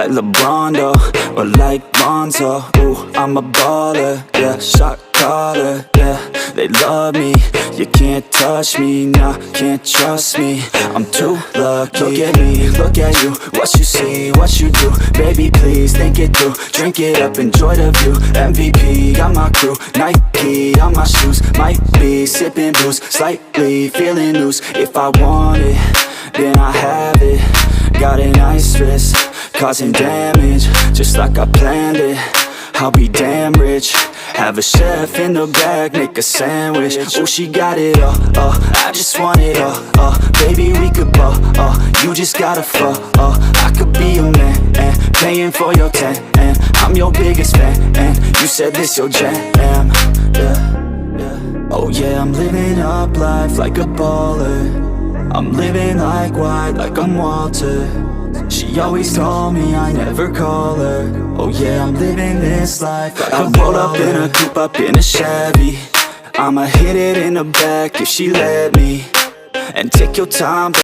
like LeBron, though, or like Lonzo. Ooh, I'm a baller, yeah, shot caller, yeah. They love me, you can't touch me, nah, can't trust me. I'm too lucky. Look at me, look at you, what you see, what you do. Baby, please think it through, drink it up, enjoy the view. MVP, got my crew, Nike on my shoes. Might be sipping booze, slightly feeling loose. If I want it, then I have it. Got an ice wrist, causing damage, just like I planned it. I'll be damn rich. Have a chef in the back, make a sandwich. Oh, she got it all, I just want it all, baby, we could ball, you just gotta fall, I could be your man, and paying for your tan, and I'm your biggest fan, and you said this your jam, yeah. Oh yeah, I'm living up life like a baller. I'm living like white, like I'm Walter. She always told me I never call her. Oh yeah, I'm living this life like I roll up in a coupe, up in a Chevy. I'ma hit it in the back if she let me. And take your time.